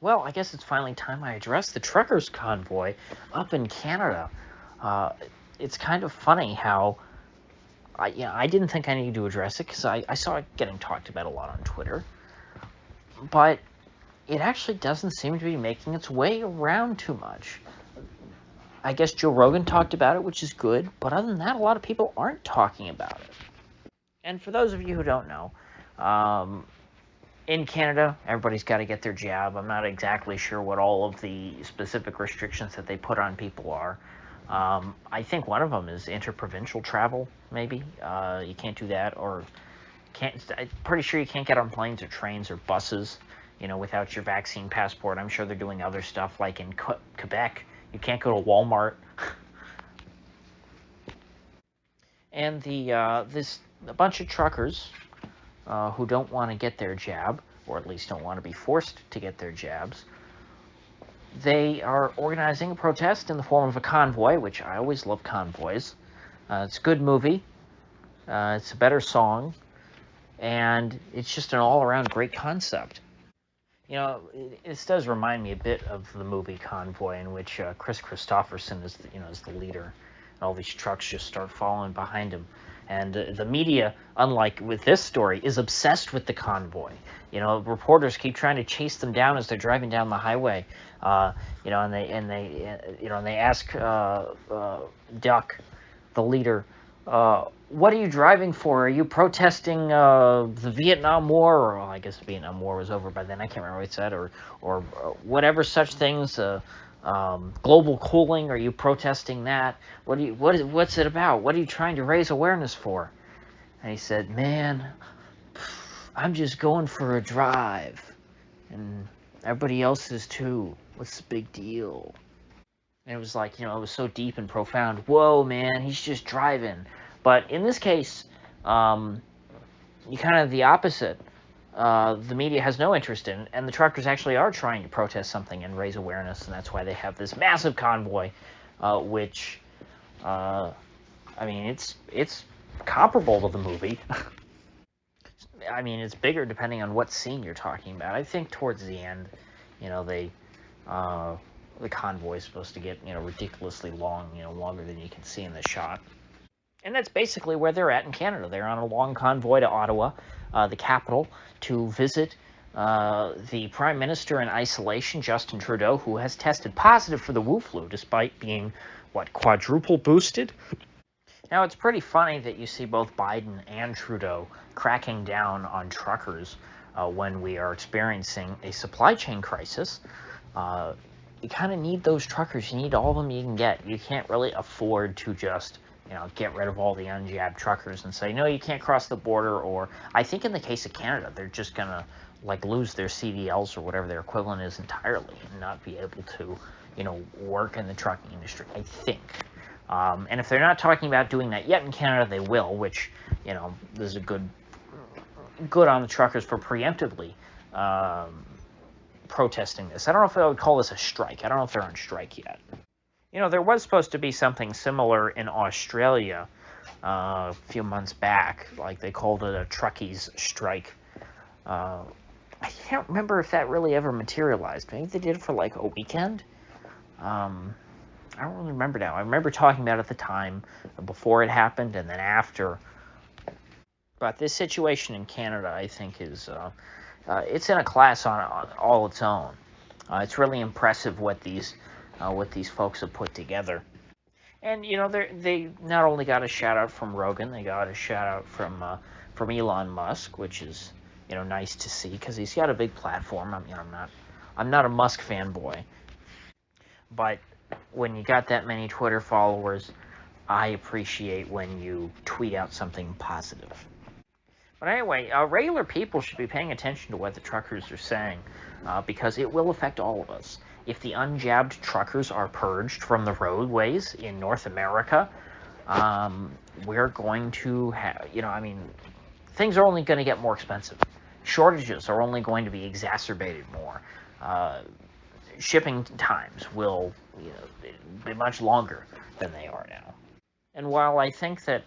Well, I guess it's finally time I address the truckers' convoy up in Canada. Uh, it's kind of funny how I didn't think I needed to address it because I saw it getting talked about a lot on Twitter, but it actually doesn't seem to be making its way around too much. I guess Joe Rogan talked about it, which is good, but other than that, a lot of people aren't talking about it. And for those of you who don't know, in Canada, everybody's got to get their jab. I'm not exactly sure what all of the specific restrictions that they put on people are. I think one of them is interprovincial travel, maybe. You can't do that, or I'm pretty sure you can't get on planes or trains or buses, without your vaccine passport. I'm sure they're doing other stuff, like in Quebec. You can't go to Walmart. And a bunch of truckers who don't want to get their jab, or at least don't want to be forced to get their jabs, they are organizing a protest in the form of a convoy, which I always love convoys. It's a good movie. It's a better song. And it's just an all-around great concept. This does remind me a bit of the movie Convoy, in which Chris Christopherson is the leader. And all these trucks just start following behind him. And the media, unlike with this story, is obsessed with the convoy. Reporters keep trying to chase them down as they're driving down the highway. And they ask Duck, the leader, what are you driving for? Are you protesting the Vietnam War? Or I guess the Vietnam War was over by then. I can't remember what he said. Or whatever such things. Global cooling. Are you protesting that? What's it about? What are you trying to raise awareness for? And he said, man, I'm just going for a drive. And everybody else is too. What's the big deal? And it was like, it was so deep and profound. Whoa, man, he's just driving. But in this case, you kind of the opposite. The media has no interest in, and the truckers actually are trying to protest something and raise awareness, and that's why they have this massive convoy, which, it's comparable to the movie. It's bigger depending on what scene you're talking about. I think towards the end, the convoy is supposed to get, ridiculously long, longer than you can see in the shot. And that's basically where they're at in Canada. They're on a long convoy to Ottawa, the capital, to visit the Prime Minister in isolation, Justin Trudeau, who has tested positive for the Wu flu, despite being, quadruple boosted? Now, it's pretty funny that you see both Biden and Trudeau cracking down on truckers when we are experiencing a supply chain crisis. You kind of need those truckers. You need all of them you can get. You can't really afford to just get rid of all the unjabbed truckers and say, no, you can't cross the border. Or I think in the case of Canada, they're just going to lose their CDLs or whatever their equivalent is entirely and not be able to, work in the trucking industry, I think. And if they're not talking about doing that yet in Canada, they will, which, there's a good on the truckers for preemptively protesting this. I don't know if I would call this a strike. I don't know if they're on strike yet. There was supposed to be something similar in Australia a few months back. They called it a truckies strike. I can't remember if that really ever materialized. Maybe they did it for a weekend. I don't really remember now. I remember talking about it at the time, before it happened, and then after. But this situation in Canada, I think, is it's in a class on all its own. It's really impressive what these folks have put together. And they not only got a shout out from Rogan, they got a shout out from Elon Musk, which is nice to see because he's got a big platform. I'm not a Musk fanboy, but when you got that many Twitter followers, I appreciate when you tweet out something positive. But anyway, regular people should be paying attention to what the truckers are saying, because it will affect all of us. If the unjabbed truckers are purged from the roadways in North America, we're going to have, things are only going to get more expensive. Shortages are only going to be exacerbated more. Shipping times will be much longer than they are now. And while I think that,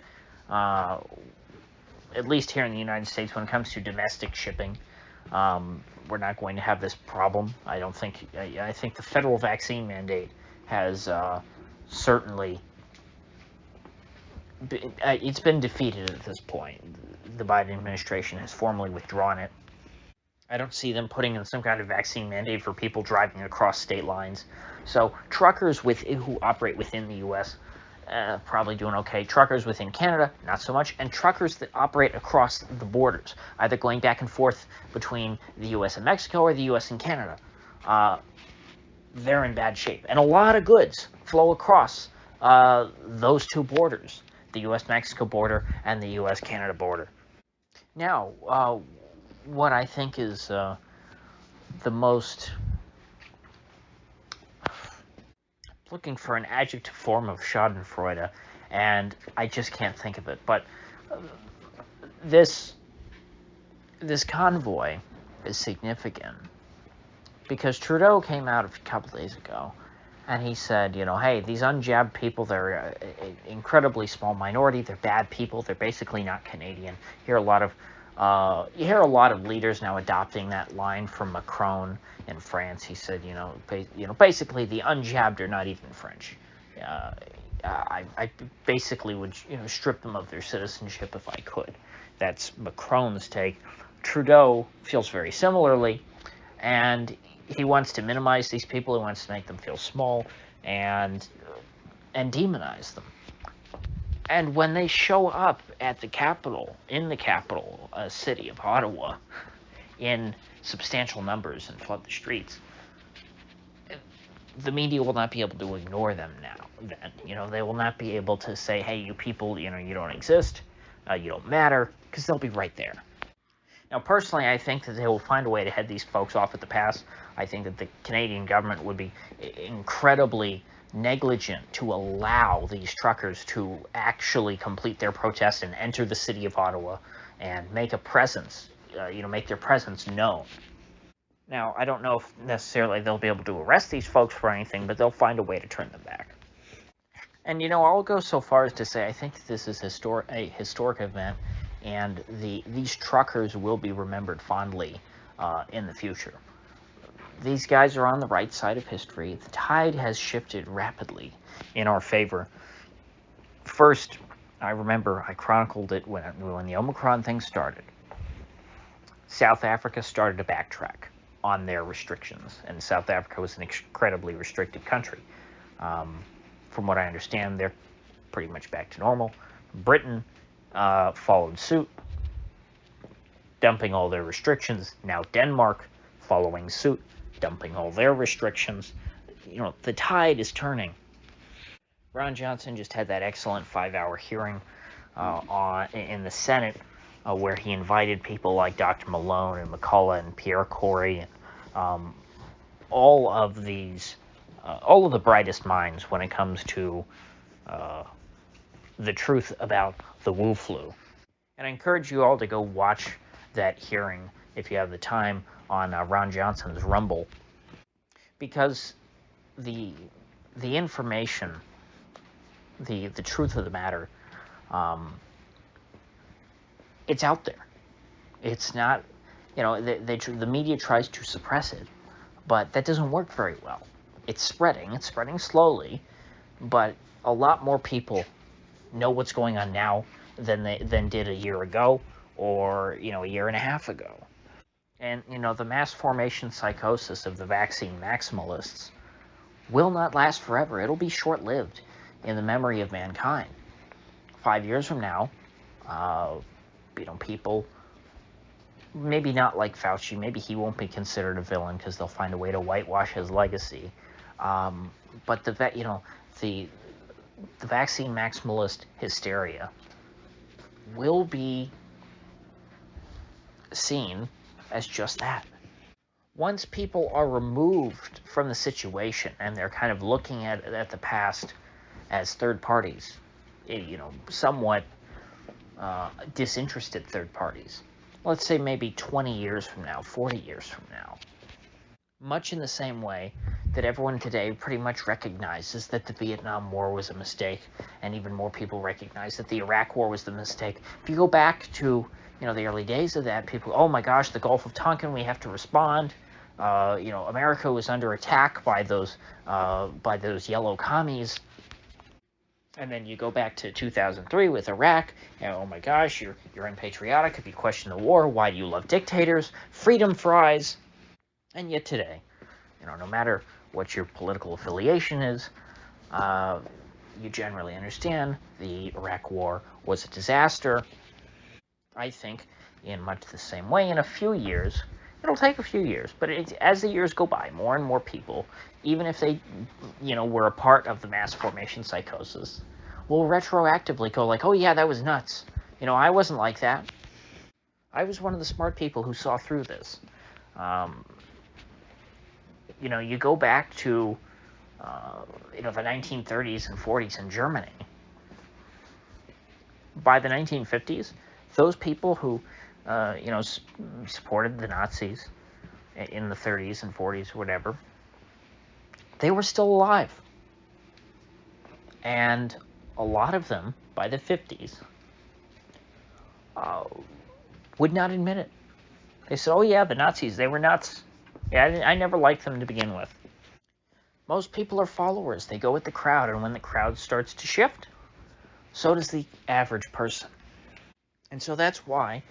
at least here in the United States, when it comes to domestic shipping, We're not going to have this problem. I don't think. I think the federal vaccine mandate has certainly it's been defeated at this point. The Biden administration has formally withdrawn it. I don't see them putting in some kind of vaccine mandate for people driving across state lines. So truckers who operate within the U.S. Probably doing okay. Truckers within Canada, not so much. And truckers that operate across the borders, either going back and forth between the U.S. and Mexico or the U.S. and Canada, they're in bad shape. And a lot of goods flow across those two borders, the U.S.-Mexico border and the U.S.-Canada border. Now, what I think is the most, looking for an adjective form of schadenfreude, and I just can't think of it, but this convoy is significant because Trudeau came out a couple days ago and he said, hey, these unjabbed people, they're an incredibly small minority, they're bad people, they're basically not Canadian. You hear a lot of leaders now adopting that line from Macron in France. He said, basically the unjabbed are not even French. I basically would, strip them of their citizenship if I could. That's Macron's take. Trudeau feels very similarly, and he wants to minimize these people. He wants to make them feel small and demonize them. And when they show up at the capital, in the capital city of Ottawa, in substantial numbers and flood the streets, the media will not be able to ignore them now. Then, they will not be able to say, hey, you people, you don't exist, you don't matter, because they'll be right there. Now, personally, I think that they will find a way to head these folks off at the pass. I think that the Canadian government would be incredibly negligent to allow these truckers to actually complete their protest and enter the city of Ottawa and make a presence, make their presence known. Now, I don't know if necessarily they'll be able to arrest these folks for anything, but they'll find a way to turn them back. And, I'll go so far as to say I think this is a historic event, and these truckers will be remembered fondly in the future. These guys are on the right side of history. The tide has shifted rapidly in our favor. First, I remember I chronicled it when the Omicron thing started. South Africa started to backtrack on their restrictions, and South Africa was an incredibly restricted country. From what I understand, they're pretty much back to normal. Britain followed suit, dumping all their restrictions. Now Denmark following suit, dumping all their restrictions. The tide is turning. Ron Johnson just had that excellent 5-hour hearing in the Senate where he invited people like Dr. Malone and McCullough and Pierre Corey and all of the brightest minds when it comes to the truth about the Wu flu. And I encourage you all to go watch that hearing if you have the time on Ron Johnson's Rumble, because the information, the truth of the matter, it's out there. It's not, the media tries to suppress it, but that doesn't work very well. It's spreading slowly, but a lot more people know what's going on now than did a year ago or, a year and a half ago. And, the mass formation psychosis of the vaccine maximalists will not last forever. It'll be short-lived in the memory of mankind. 5 years from now, people, maybe not like Fauci, maybe he won't be considered a villain because they'll find a way to whitewash his legacy. But the vaccine maximalist hysteria will be seen as just that. Once people are removed from the situation and they're kind of looking at the past as third parties, somewhat disinterested third parties, let's say maybe 20 years from now, 40 years from now, much in the same way that everyone today pretty much recognizes that the Vietnam War was a mistake, and even more people recognize that the Iraq War was the mistake. If you go back to, the early days of that, people, oh my gosh, the Gulf of Tonkin, we have to respond. America was under attack by those yellow commies. And then you go back to 2003 with Iraq, and oh my gosh, you're unpatriotic if you question the war. Why do you love dictators? Freedom fries. And yet today, no matter what your political affiliation is, you generally understand the Iraq War was a disaster. I think in much the same way, in a few years, it'll take a few years, but as the years go by, more and more people, even if they, were a part of the mass formation psychosis, will retroactively go like, oh yeah, that was nuts. I wasn't like that. I was one of the smart people who saw through this. You go back to, the 1930s and 40s in Germany. By the 1950s, those people who, supported the Nazis in the 30s and 40s, whatever, they were still alive. And a lot of them, by the 50s, would not admit it. They said, oh yeah, the Nazis, they were nuts. Yeah, I never liked them to begin with. Most people are followers. They go with the crowd, and when the crowd starts to shift, so does the average person. And so that's why,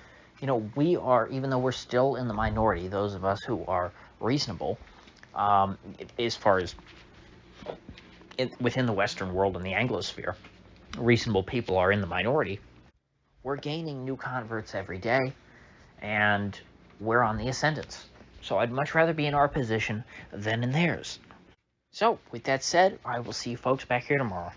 we are, even though we're still in the minority, those of us who are reasonable, as far as within the Western world and the Anglosphere, reasonable people are in the minority, we're gaining new converts every day, and we're on the ascendance. So I'd much rather be in our position than in theirs. So, with that said, I will see you folks back here tomorrow.